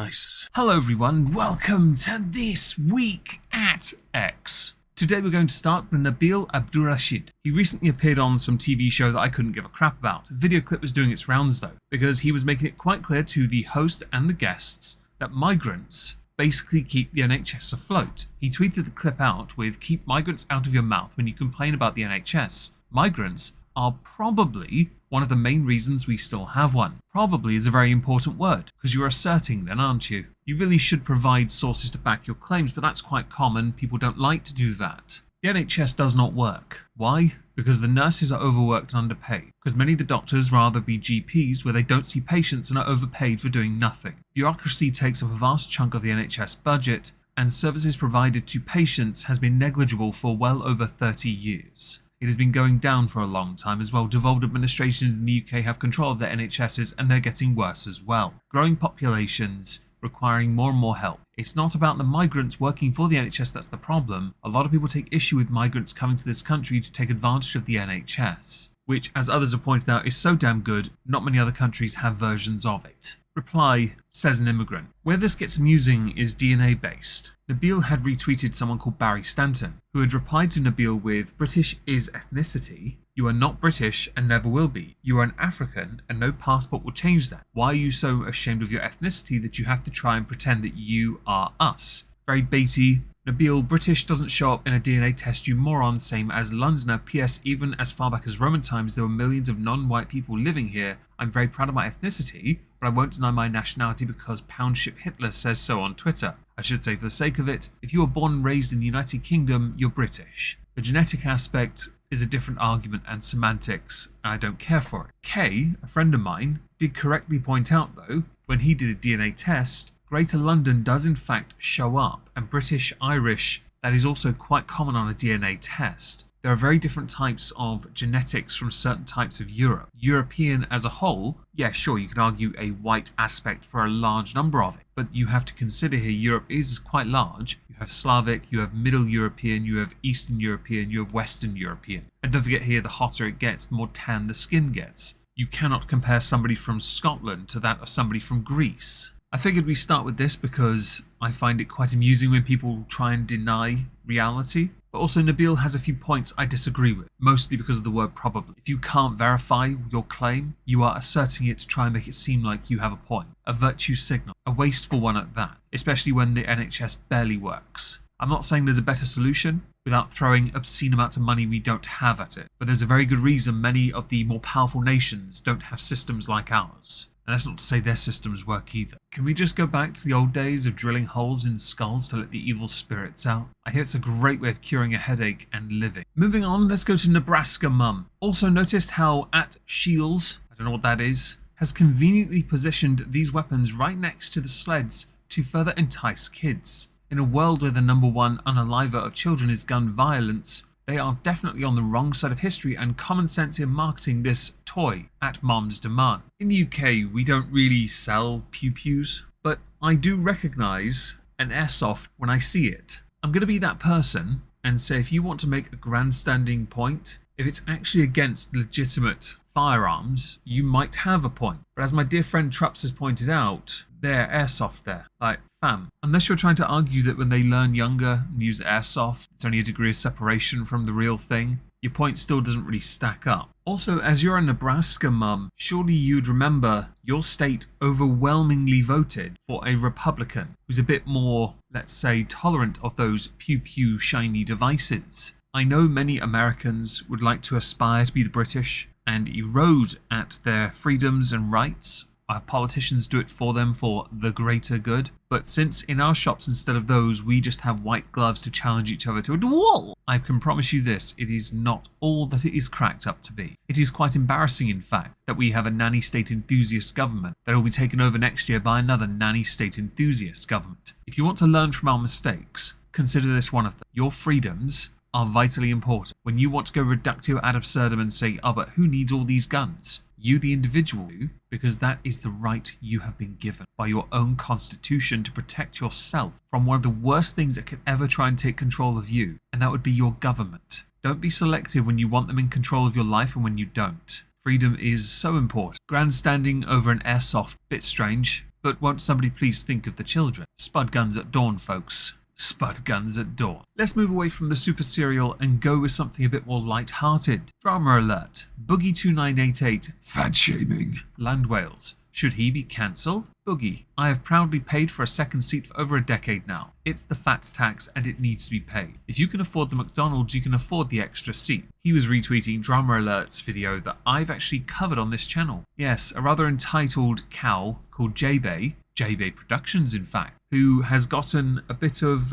Nice. Hello everyone, welcome to This Week at X. Today we're going to start with Nabil Abdurrashid. He recently appeared on some TV show that I couldn't give a crap about. The video clip was doing its rounds though, because he was making it quite clear to the host and the guests that migrants basically keep the NHS afloat. He tweeted the clip out with "Keep migrants out of your mouth when you complain about the NHS. Migrants are probably one of the main reasons we still have one." Probably is a very important word, because you're asserting then, aren't you? You really should provide sources to back your claims, but that's quite common. People don't like to do that. The NHS does not work. Why? Because the nurses are overworked and underpaid. Because many of the doctors rather be GPs where they don't see patients and are overpaid for doing nothing. Bureaucracy takes up a vast chunk of the NHS budget, and services provided to patients has been negligible for well over 30 years. It has been going down for a long time as well. Devolved administrations in the UK have control of their NHSs and they're getting worse as well. Growing populations requiring more and more help. It's not about the migrants working for the NHS that's the problem. A lot of people take issue with migrants coming to this country to take advantage of the NHS, which, as others have pointed out, is so damn good, not many other countries have versions of it. Reply, says an immigrant. Where this gets amusing is DNA based. Nabil had retweeted someone called Barry Stanton, who had replied to Nabil with, "British is ethnicity. You are not British and never will be. You are an African and no passport will change that. Why are you so ashamed of your ethnicity that you have to try and pretend that you are us?" Very baity. Nabil, British doesn't show up in a DNA test, you moron, same as Londoner. PS, even as far back as Roman times, there were millions of non-white people living here. I'm very proud of my ethnicity, but I won't deny my nationality because Poundship Hitler says so on Twitter. I should say, for the sake of it, if you were born and raised in the United Kingdom, you're British. The genetic aspect is a different argument and semantics, and I don't care for it. Kay, a friend of mine, did correctly point out though, when he did a DNA test, Greater London does in fact show up, and British, Irish, that is also quite common on a DNA test. There are very different types of genetics from certain types of Europe. European as a whole, yeah, sure, you could argue a white aspect for a large number of it, but you have to consider here Europe is quite large. You have Slavic, you have Middle European, you have Eastern European, you have Western European. And don't forget here, the hotter it gets, the more tan the skin gets. You cannot compare somebody from Scotland to that of somebody from Greece. I figured we start with this because I find it quite amusing when people try and deny reality. But also Nabil has a few points I disagree with, mostly because of the word probably. If you can't verify your claim, you are asserting it to try and make it seem like you have a point. A virtue signal, a wasteful one at that, especially when the NHS barely works. I'm not saying there's a better solution without throwing obscene amounts of money we don't have at it, but there's a very good reason many of the more powerful nations don't have systems like ours. And that's not to say their systems work either. Can we just go back to the old days of drilling holes in skulls to let the evil spirits out? I hear it's a great way of curing a headache and living. Moving on, let's go to Nebraska Mum. Also noticed how @Shields, I don't know what that is, has conveniently positioned these weapons right next to the sleds to further entice kids. In a world where the number one unaliver of children is gun violence, they are definitely on the wrong side of history and common sense in marketing this toy at mom's demand. In the UK, we don't really sell pew-pews, but I do recognise an airsoft when I see it. I'm going to be that person and say if you want to make a grandstanding point, if it's actually against legitimate firearms, you might have a point. But as my dear friend Trups has pointed out, they're airsoft there. Like, fam. Unless you're trying to argue that when they learn younger and use airsoft, it's only a degree of separation from the real thing, your point still doesn't really stack up. Also, as you're a Nebraska mum, surely you'd remember your state overwhelmingly voted for a Republican who's a bit more, let's say, tolerant of those pew-pew shiny devices. I know many Americans would like to aspire to be the British and erode at their freedoms and rights. Politicians do it for them for the greater good. But since in our shops instead of those we just have white gloves to challenge each other to a duel, I can promise you this, it is not all that it is cracked up to be. It is quite embarrassing in fact that we have a nanny state enthusiast government that will be taken over next year by another nanny state enthusiast government. If you want to learn from our mistakes, consider this one of them. Your freedoms are vitally important. When you want to go reductio ad absurdum and say, oh, but who needs all these guns? You, the individual, do, because that is the right you have been given by your own constitution to protect yourself from one of the worst things that could ever try and take control of you, and that would be your government. Don't be selective when you want them in control of your life and when you don't. Freedom is so important. Grandstanding over an airsoft, bit strange, but won't somebody please think of the children? Spud guns at dawn, folks. Spud guns at dawn. Let's move away from the super serial and go with something a bit more light-hearted. Drama alert. Boogie2988. Fat shaming. Land Wales. Should he be cancelled? Boogie, I have proudly paid for a second seat for over a decade now. It's the fat tax and it needs to be paid. If you can afford the McDonald's, you can afford the extra seat. He was retweeting Drama Alert's video that I've actually covered on this channel. Yes, a rather entitled cow called J-Bay Productions in fact, who has gotten a bit of,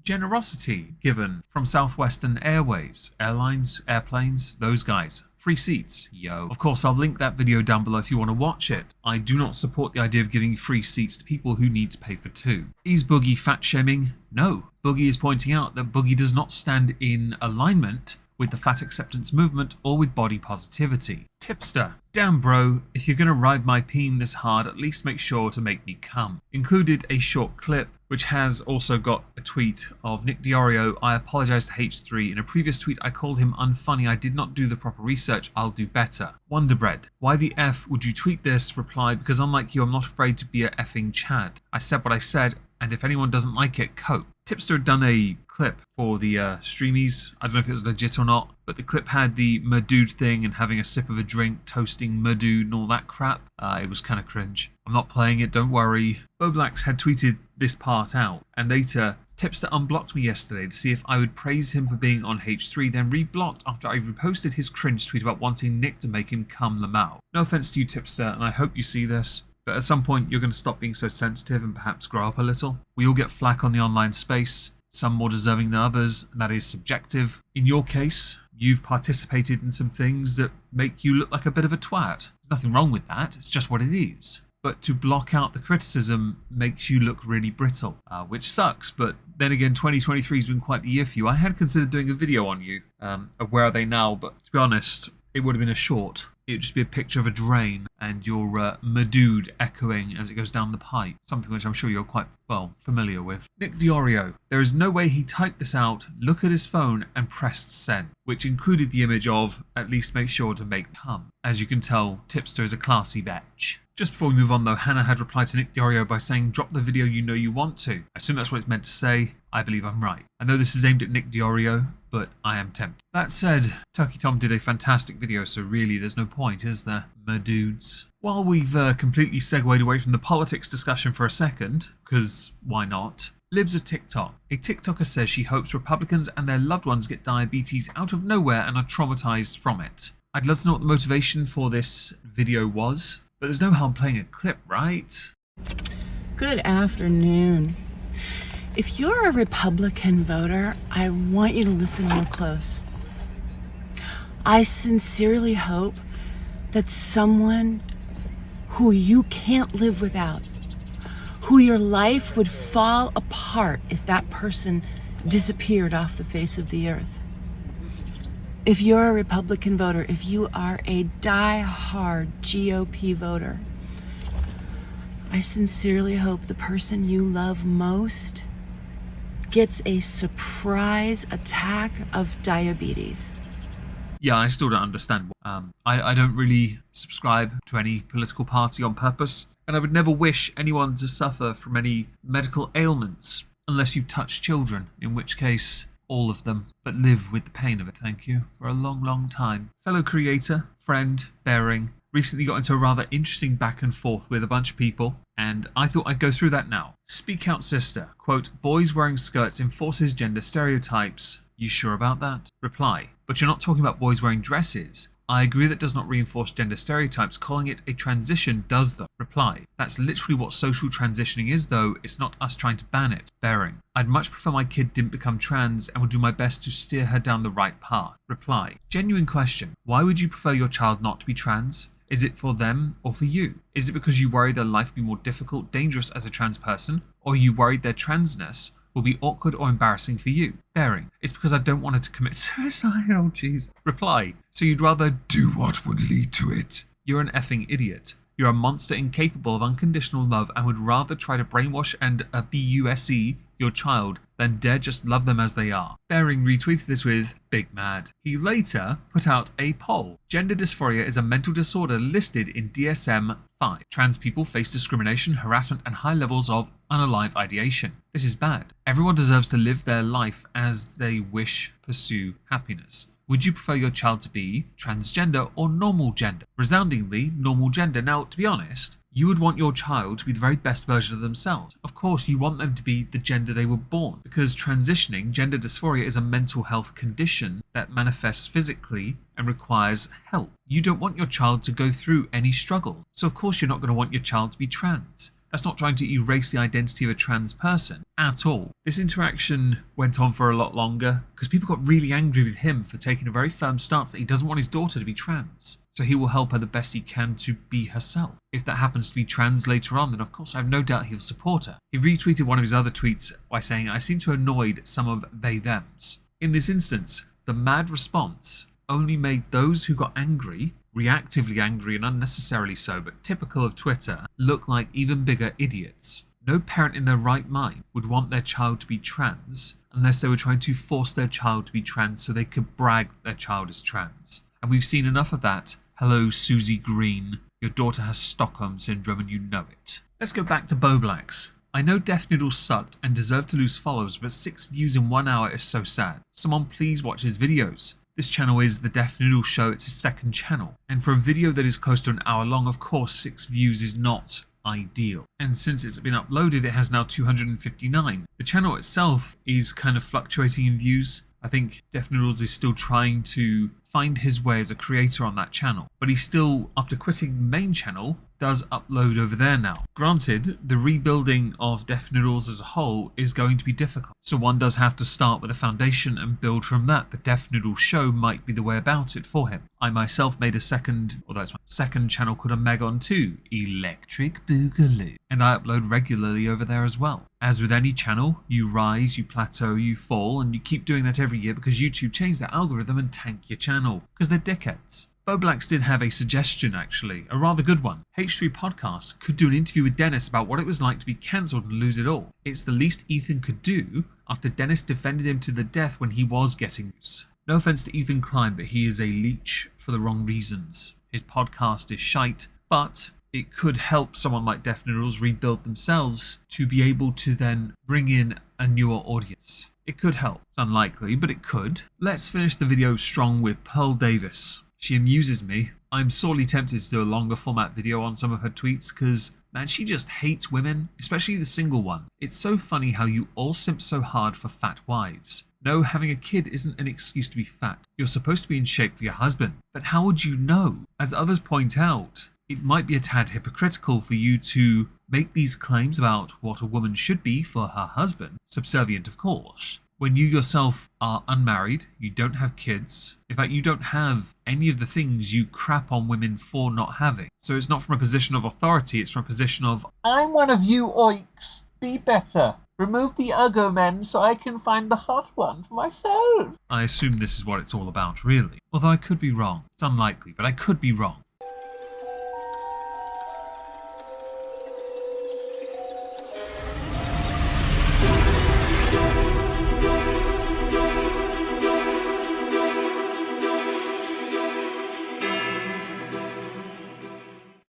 generosity given from Southwestern Airways, airlines, airplanes, those guys. Free seats, yo. Of course, I'll link that video down below if you want to watch it. I do not support the idea of giving free seats to people who need to pay for two. Is Boogie fat shaming? No. Boogie is pointing out that Boogie does not stand in alignment with the fat acceptance movement or with body positivity. Tipster. Damn bro, if you're gonna ride my peen this hard, at least make sure to make me come. Included a short clip, which has also got a tweet of Nick Diorio. I apologize to H3. In a previous tweet, I called him unfunny. I did not do the proper research. I'll do better. Wonderbread. Why the F would you tweet this? Reply, because unlike you, I'm not afraid to be a effing Chad. I said what I said, and if anyone doesn't like it, cope. Tipster had done a clip for the streamies. I don't know if it was legit or not, but the clip had the Madood thing and having a sip of a drink, toasting Madood and all that crap. It was kind of cringe. I'm not playing it, don't worry. Boblax had tweeted this part out, and later Tipster unblocked me yesterday to see if I would praise him for being on H3, then reblocked after I reposted his cringe tweet about wanting Nick to make him cum them out. No offense to you, Tipster, and I hope you see this, but at some point you're going to stop being so sensitive and perhaps grow up a little. We all get flack on the online space, some more deserving than others, and that is subjective. In your case, you've participated in some things that make you look like a bit of a twat. There's nothing wrong with that, it's just what it is. But to block out the criticism makes you look really brittle, which sucks. But then again, 2023 has been quite the year for you. I had considered doing a video on you of Where Are They Now, but to be honest, it would have been a short. It would just be a picture of a drain and your Madood echoing as it goes down the pipe, something which I'm sure you're quite well familiar with. Nick Diorio. There is no way he typed this out, looked at his phone and pressed send, which included the image of at least make sure to make cum. As you can tell, Tipster is a classy bitch. Just before we move on though, Hannah had replied to Nick Diorio by saying, drop the video you know you want to. I assume that's what it's meant to say. I believe I'm right. I know this is aimed at Nick Diorio, but I am tempted. That said, Turkey Tom did a fantastic video, so really there's no point, is there, my dudes? While we've completely segued away from the politics discussion for a second, because why not? Libs of TikTok. A TikToker says she hopes Republicans and their loved ones get diabetes out of nowhere and are traumatized from it. I'd love to know what the motivation for this video was, but there's no harm playing a clip, right? Good afternoon. If you're a Republican voter, I want you to listen real close. I sincerely hope that someone who you can't live without, who your life would fall apart if that person disappeared off the face of the earth. If you're a Republican voter, if you are a die-hard GOP voter, I sincerely hope the person you love most gets a surprise attack of diabetes. Yeah, I still don't understand. I don't really subscribe to any political party on purpose, and I would never wish anyone to suffer from any medical ailments unless you've touched children, in which case all of them, but live with the pain of it, thank you, for a long, long time. Fellow creator, friend, Bearing, recently got into a rather interesting back and forth with a bunch of people, and I thought I'd go through that now. Speak out, sister. Quote, boys wearing skirts enforces gender stereotypes. You sure about that? Reply, but you're not talking about boys wearing dresses. I agree that does not reinforce gender stereotypes. Calling it a transition does though. Reply, that's literally what social transitioning is though. It's not us trying to ban it. Bearing, I'd much prefer my kid didn't become trans and would do my best to steer her down the right path. Reply, genuine question. Why would you prefer your child not to be trans? Is it for them or for you? Is it because you worry their life will be more difficult, dangerous as a trans person? Or are you worried their transness will be awkward or embarrassing for you? Bearing, it's because I don't want her to commit suicide. Oh jeez. Reply, so you'd rather do what would lead to it? You're an effing idiot. You're a monster incapable of unconditional love and would rather try to brainwash and abuse your child, then dare just love them as they are. Bering retweeted this with "Big Mad." He later put out a poll. Gender dysphoria is a mental disorder listed in DSM-5. Trans people face discrimination, harassment, and high levels of unalive ideation. This is bad. Everyone deserves to live their life as they wish, pursue happiness. Would you prefer your child to be transgender or normal gender? Resoundingly, normal gender. Now, to be honest, you would want your child to be the very best version of themselves. Of course, you want them to be the gender they were born, because transitioning, gender dysphoria, is a mental health condition that manifests physically and requires help. You don't want your child to go through any struggle, so of course you're not going to want your child to be trans. That's not trying to erase the identity of a trans person at all. This interaction went on for a lot longer because people got really angry with him for taking a very firm stance that he doesn't want his daughter to be trans. So he will help her the best he can to be herself. If that happens to be trans later on, then of course I have no doubt he'll support her. He retweeted one of his other tweets by saying, "I seem to have annoyed some of they-thems." In this instance, the mad response only made those who got angry, reactively angry and unnecessarily so, but typical of Twitter, look like even bigger idiots. No parent in their right mind would want their child to be trans unless they were trying to force their child to be trans so they could brag that their child is trans. And we've seen enough of that. Hello, Susie Green. Your daughter has Stockholm Syndrome and you know it. Let's go back to Boblax. I know Deaf Noodles sucked and deserved to lose followers, but 6 views in 1 hour is so sad. Someone please watch his videos. This channel is the Deaf Noodle Show, it's his second channel. And for a video that is close to an hour long, of course 6 views is not ideal. And since it's been uploaded, it has now 259. The channel itself is kind of fluctuating in views. I think Deaf Noodles is still trying to find his way as a creator on that channel. But he still, after quitting the main channel, does upload over there now. Granted, the rebuilding of Deaf Noodles as a whole is going to be difficult. So one does have to start with a foundation and build from that. The Deaf Noodles Show might be the way about it for him. I myself made a second, although it's my second channel called Omegon 2, Electric Boogaloo. And I upload regularly over there as well. As with any channel, you rise, you plateau, you fall, and you keep doing that every year because YouTube changed their algorithm and tank your channel. Because they're dickheads. Boblax did have a suggestion, actually, a rather good one. H3 Podcast could do an interview with Dennis about what it was like to be cancelled and lose it all. It's the least Ethan could do after Dennis defended him to the death when he was getting loose. No offence to Ethan Klein, but he is a leech for the wrong reasons. His podcast is shite, but it could help someone like Deaf Noodles rebuild themselves to be able to then bring in a newer audience. It could help. It's unlikely, but it could. Let's finish the video strong with Pearl Davis. She amuses me. I'm sorely tempted to do a longer format video on some of her tweets because, man, she just hates women, especially the single one. It's so funny how you all simp so hard for fat wives. No, having a kid isn't an excuse to be fat. You're supposed to be in shape for your husband. But how would you know? As others point out, it might be a tad hypocritical for you to make these claims about what a woman should be for her husband, subservient of course, when you yourself are unmarried, you don't have kids. In fact, you don't have any of the things you crap on women for not having. So it's not from a position of authority, it's from a position of, I'm one of you oiks, be better. Remove the uggo men so I can find the hot one for myself. I assume this is what it's all about, really. Although I could be wrong. It's unlikely, but I could be wrong.